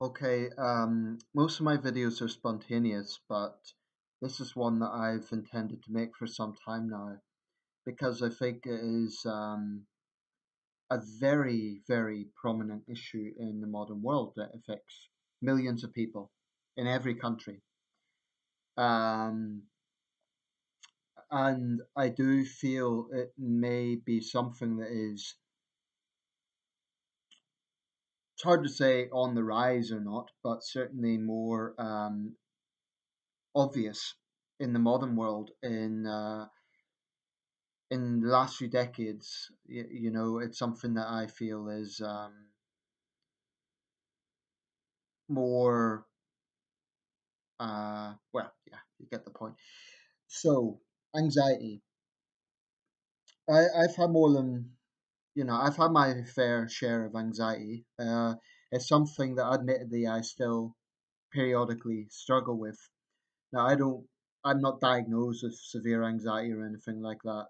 Okay, most of my videos are spontaneous, but this is one that I've intended to make for some time now because I think it is a very, very prominent issue in the modern world that affects millions of people in every country. Um, and I do feel it may be something that is, it's hard to say on the rise or not, but certainly more obvious in the modern world in the last few decades. It's something that I feel is more. Well, yeah, you get the point. So, anxiety. I've had more than I've had my fair share of anxiety. It's something that, admittedly, I still periodically struggle with. Now, I'm not diagnosed with severe anxiety or anything like that.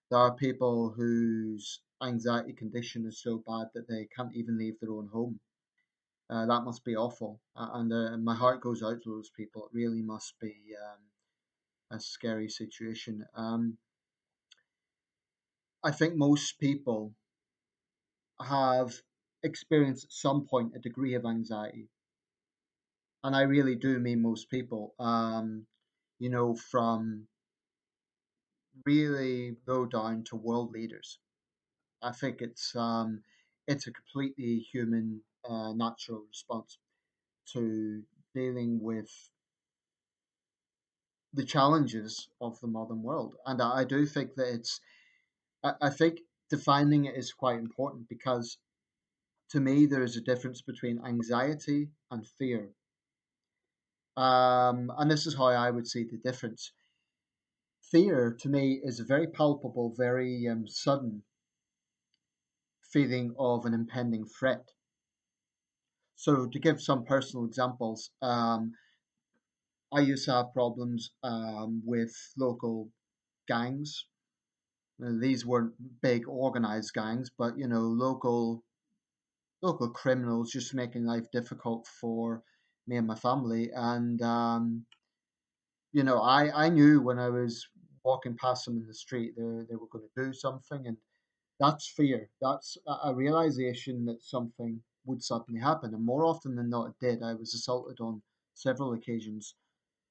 There are people whose anxiety condition is so bad that they can't even leave their own home. That must be awful, and my heart goes out to those people. It really must be a scary situation. I think most people have experienced at some point a degree of anxiety, and I really do mean most people. From really low down to world leaders. I think it's a completely human, natural response to dealing with the challenges of the modern world. And I do think that I think defining it is quite important because to me, there is a difference between anxiety and fear. And this is how I would see the difference. Fear, to me, is a very palpable, very sudden feeling of an impending threat. So, to give some personal examples, I used to have problems with local gangs. These weren't big organized gangs, but local criminals just making life difficult for me and my family. And I knew when I was walking past them in the street, they were going to do something, and that's fear. That's a realization that something would suddenly happen, and more often than not, it did. I was assaulted on several occasions.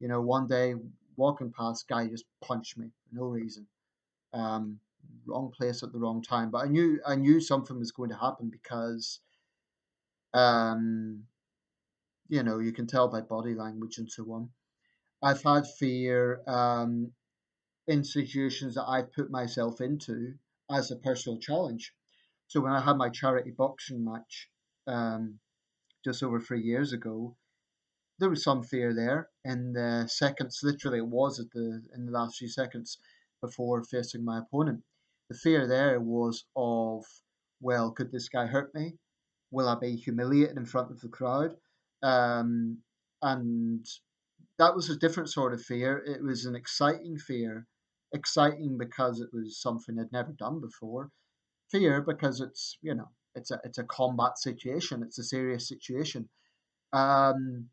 One day walking past, guy just punched me for no reason. Um, Wrong place at the wrong time. But I knew something was going to happen because um, you can tell by body language and so on. I've had fear in situations that I've put myself into as a personal challenge. So when I had my charity boxing match um, just over 3 years ago, there was some fear there in the seconds. Literally, it was in the last few seconds before facing my opponent. The fear there was of, well, could this guy hurt me? Will I be humiliated in front of the crowd? Um, and that was a different sort of fear. It was an exciting fear, exciting because it was something I'd never done before. Fear because it's a combat situation. It's a serious situation. Um,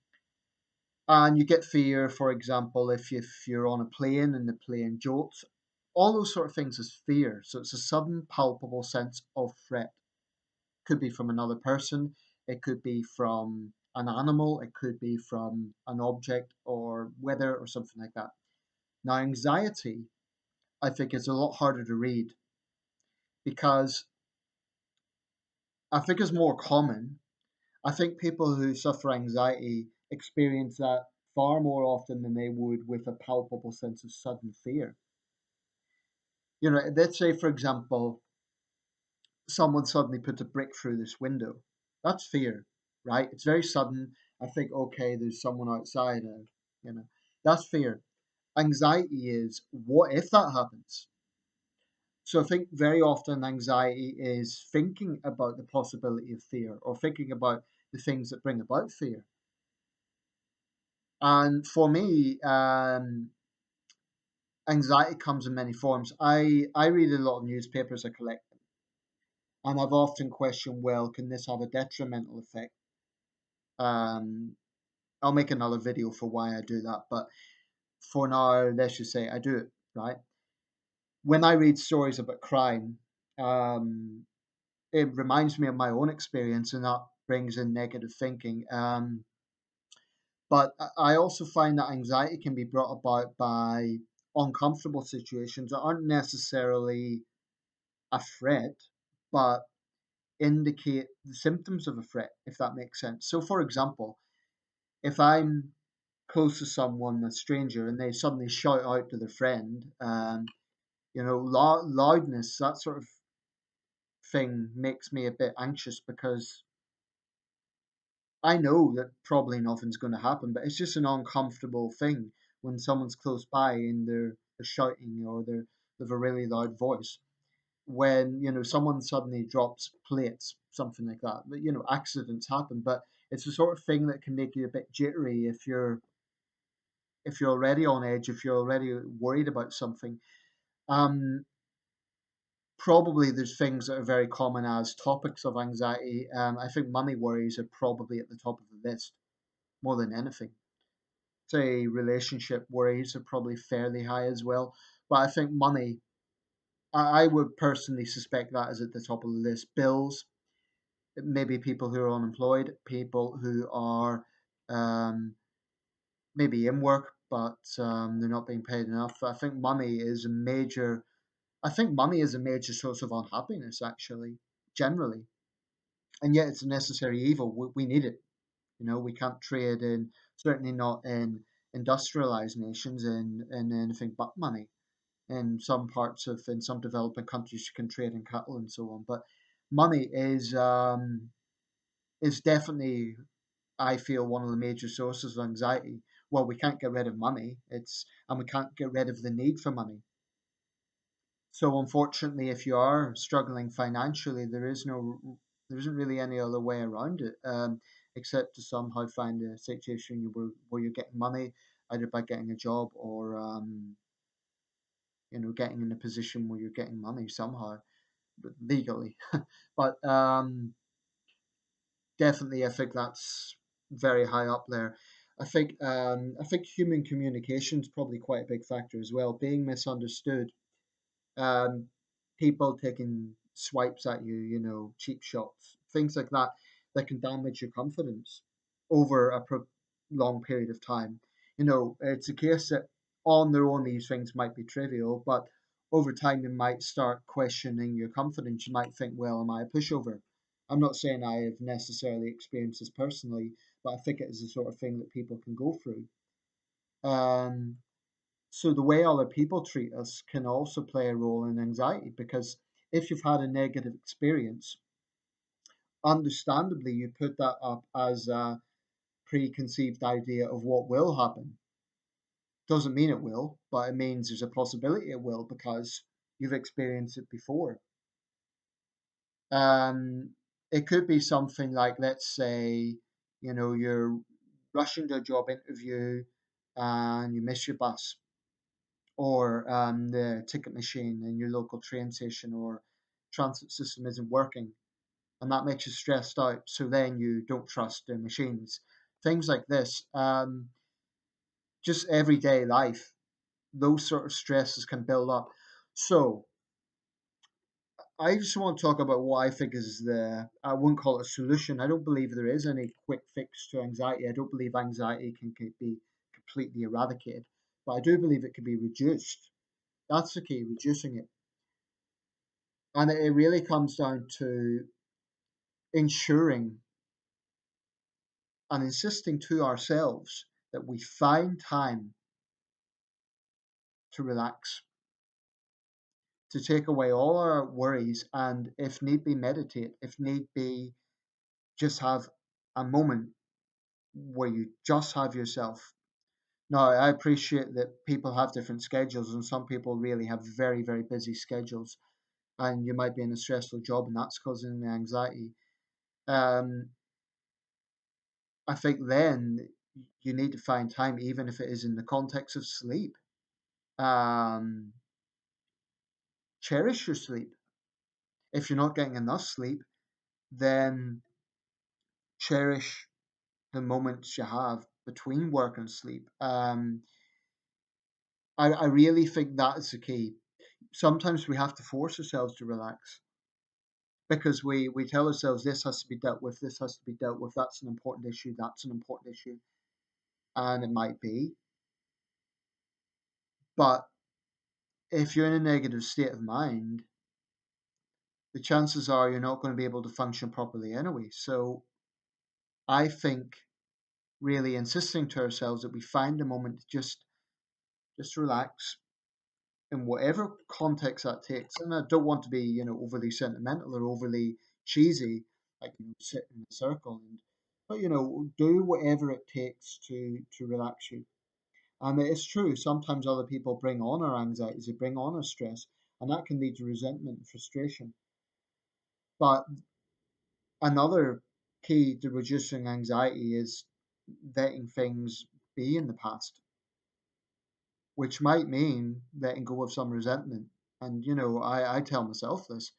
and you get fear, for example, if you're on a plane and the plane jolts. All those sort of things is fear. So it's a sudden, palpable sense of threat. Could be from another person, it could be from an animal, it could be from an object or weather or something like that. Now, anxiety, I think, is a lot harder to read because I think it's more common. I think people who suffer anxiety experience that far more often than they would with a palpable sense of sudden fear. Let's say, for example, someone suddenly puts a brick through this window. That's fear, right? It's very sudden. I think, okay, there's someone outside. You know, that's fear. Anxiety is, what if that happens? So I think very often anxiety is thinking about the possibility of fear or thinking about the things that bring about fear. And for me, anxiety comes in many forms. I read a lot of newspapers, I collect them, and I've often questioned, well, can this have a detrimental effect? Um, I'll make another video for why I do that, but for now, let's just say I do it, right? When I read stories about crime, um, it reminds me of my own experience, and that brings in negative thinking. But I also find that anxiety can be brought about by uncomfortable situations that aren't necessarily a threat, but indicate the symptoms of a threat, if that makes sense. So, for example, if I'm close to someone, a stranger, and they suddenly shout out to their friend, loudness, that sort of thing makes me a bit anxious because I know that probably nothing's going to happen, but it's just an uncomfortable thing when someone's close by and they're shouting or they have a really loud voice. When someone suddenly drops plates, something like that. But accidents happen, but it's the sort of thing that can make you a bit jittery if you're already on edge, if you're already worried about something. Um, Probably there's things that are very common as topics of anxiety. I think money worries are probably at the top of the list more than anything. Say relationship worries are probably fairly high as well, but I think money. I would personally suspect that is at the top of the list. Bills, maybe people who are unemployed, people who are um, maybe in work but they're not being paid enough. I think money is a major. I think money is a major source of unhappiness, actually, generally, and yet it's a necessary evil. We need it. We can't trade in, certainly not in industrialized nations, in anything but money. In some developing countries, you can trade in cattle and so on. But money is definitely, I feel, one of the major sources of anxiety. Well, we can't get rid of money. And we can't get rid of the need for money. So unfortunately, if you are struggling financially, there isn't really any other way around it, except to somehow find a situation where you're getting money, either by getting a job or getting in a position where you're getting money somehow, but legally. But definitely, I think that's very high up there. I think human communication is probably quite a big factor as well. Being misunderstood, um, people taking swipes at you, cheap shots, things like that, that can damage your confidence over a long period of time. It's a case that on their own these things might be trivial, but over time you might start questioning your confidence. You might think, well, am I a pushover? I'm not saying I have necessarily experienced this personally, but I think it is the sort of thing that people can go through. Um, so the way other people treat us can also play a role in anxiety because if you've had a negative experience, understandably you put that up as a preconceived idea of what will happen. Doesn't mean it will, but it means there's a possibility it will because you've experienced it before. Um, it could be something like, let's say, you're rushing to a job interview and you miss your bus or the ticket machine in your local train station or transit system isn't working, and that makes you stressed out. So then you don't trust the machines. Things like this, just everyday life, those sort of stresses can build up. So I just want to talk about what I think is I wouldn't call it a solution. I don't believe there is any quick fix to anxiety. I don't believe anxiety can be completely eradicated, but I do believe it can be reduced. That's the key, reducing it. And it really comes down to ensuring and insisting to ourselves that we find time to relax, to take away all our worries, and if need be, meditate. If need be, just have a moment where you just have yourself. Now, I appreciate that people have different schedules, and some people really have very, very busy schedules, and you might be in a stressful job, and that's causing the anxiety. Um, I think then you need to find time, even if it is in the context of sleep. Um, Cherish your sleep. If you're not getting enough sleep, then cherish the moments you have between work and sleep. I really think that is the key. Sometimes we have to force ourselves to relax because we tell ourselves this has to be dealt with, this has to be dealt with, that's an important issue, that's an important issue, and it might be. But if you're in a negative state of mind, the chances are you're not going to be able to function properly anyway. So I think really insisting to ourselves that we find a moment to just relax in whatever context that takes. And I don't want to be, overly sentimental or overly cheesy, like sit in a circle and but do whatever it takes to relax you. And it is true, sometimes other people bring on our anxieties, they bring on our stress, and that can lead to resentment and frustration. But another key to reducing anxiety is letting things be in the past, which might mean letting go of some resentment. And, I tell myself this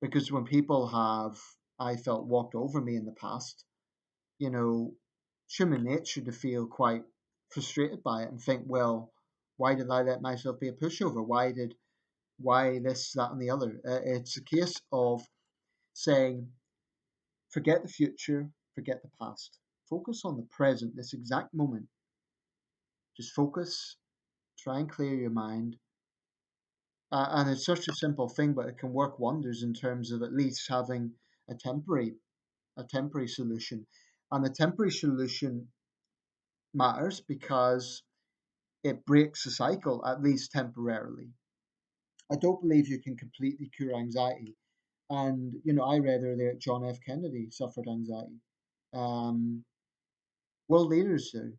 because when people have, I felt, walked over me in the past, you know, it's human nature to feel quite frustrated by it and think, well, why did I let myself be a pushover? Why this, that, and the other? It's a case of saying, forget the future, forget the past. Focus on the present, this exact moment. Just focus, try and clear your mind. And it's such a simple thing, but it can work wonders in terms of at least having a temporary a temporary solution. And the temporary solution matters because it breaks the cycle, at least temporarily. I don't believe you can completely cure anxiety. And, I read earlier that John F. Kennedy suffered anxiety. Um, World leaders do.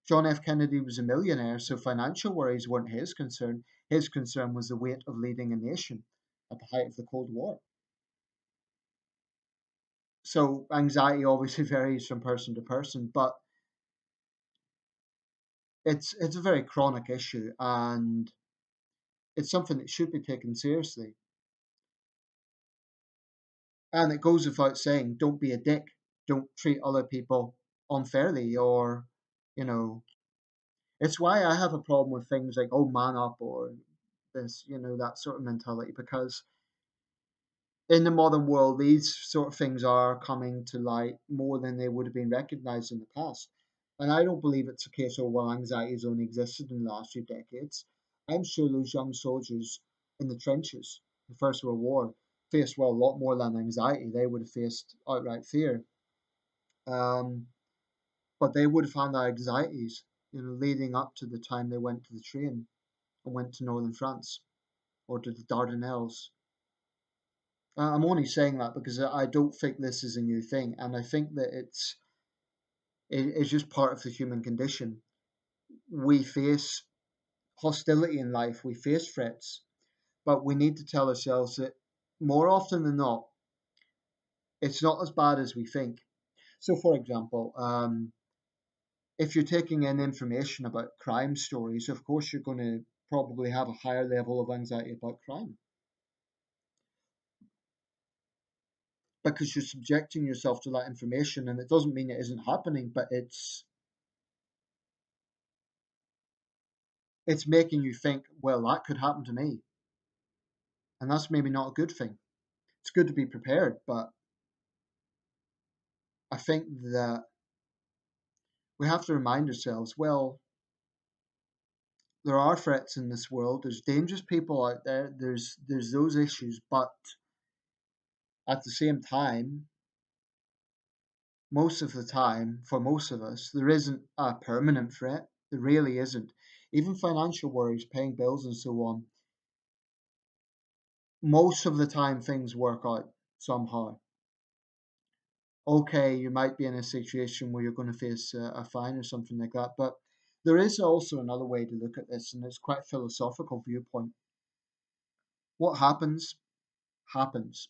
John F. Kennedy was a millionaire, so financial worries weren't his concern. His concern was the weight of leading a nation at the height of the Cold War. So anxiety obviously varies from person to person, but it's a very chronic issue and it's something that should be taken seriously. And it goes without saying, don't be a dick. Don't treat other people unfairly or, you know, it's why I have a problem with things like, oh, man up or this, that sort of mentality because in the modern world, these sort of things are coming to light more than they would have been recognized in the past. And I don't believe it's a case of, well, anxiety has only existed in the last few decades. I'm sure those young soldiers in the trenches, the First World War, faced, well, a lot more than anxiety. They would have faced outright fear. Um, but they would have had their anxieties, leading up to the time they went to the train and went to northern France or to the Dardanelles. I'm only saying that because I don't think this is a new thing, and I think that it's just part of the human condition. We face hostility in life, we face threats, but we need to tell ourselves that more often than not, it's not as bad as we think. So, for example, if you're taking in information about crime stories, of course you're going to probably have a higher level of anxiety about crime because you're subjecting yourself to that information, and it doesn't mean it isn't happening, but it's making you think, well, that could happen to me. And that's maybe not a good thing. It's good to be prepared, but I think that we have to remind ourselves, well, there are threats in this world, there's dangerous people out there, there's those issues, but at the same time, most of the time, for most of us, there isn't a permanent threat. There really isn't. Even financial worries, paying bills and so on, most of the time things work out somehow. Okay, you might be in a situation where you're going to face a fine or something like that. But there is also another way to look at this, and it's quite a philosophical viewpoint. What happens, happens.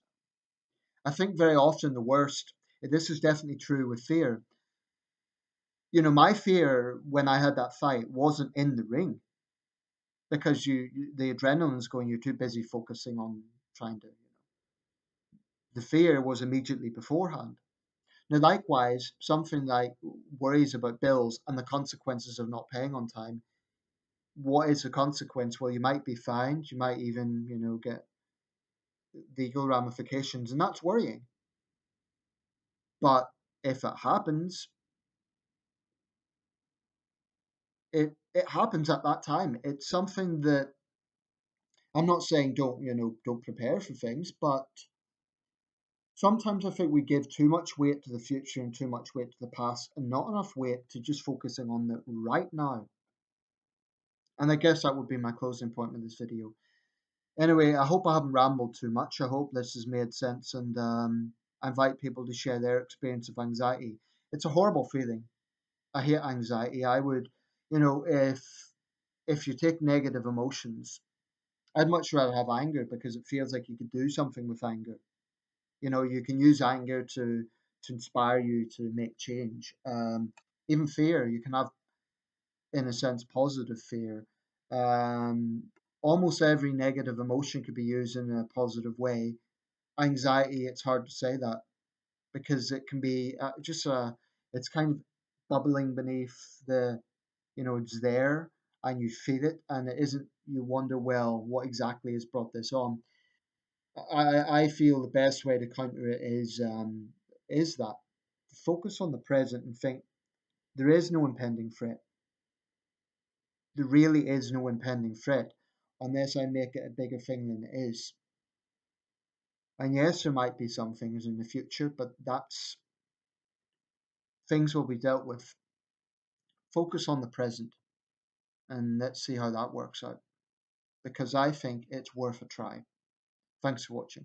I think very often the worst, this is definitely true with fear. My fear when I had that fight wasn't in the ring because the adrenaline's going, you're too busy focusing on trying to, the fear was immediately beforehand. Now, likewise, something like worries about bills and the consequences of not paying on time. What is the consequence? Well, you might be fined, you might even, get legal ramifications, and that's worrying. But if it happens, it happens at that time. It's something that I'm not saying don't prepare for things, but sometimes I think we give too much weight to the future and too much weight to the past, and not enough weight to just focusing on the right now. And I guess that would be my closing point with this video. Anyway, I hope I haven't rambled too much. I hope this has made sense, and I invite people to share their experience of anxiety. It's a horrible feeling. I hate anxiety. I would, if you take negative emotions, I'd much rather have anger because it feels like you could do something with anger. You can use anger to inspire you to make change. Even fear, you can have, in a sense, positive fear. Um, Almost every negative emotion could be used in a positive way. Anxiety, it's hard to say that because it can be it's kind of bubbling beneath it's there and you feel it and it isn't, you wonder, well, what exactly has brought this on? I feel the best way to counter it is that focus on the present and think there is no impending threat. There really is no impending threat unless I make it a bigger thing than it is. And yes, there might be some things in the future, but that's things will be dealt with. Focus on the present and let's see how that works out because I think it's worth a try. Thanks for watching.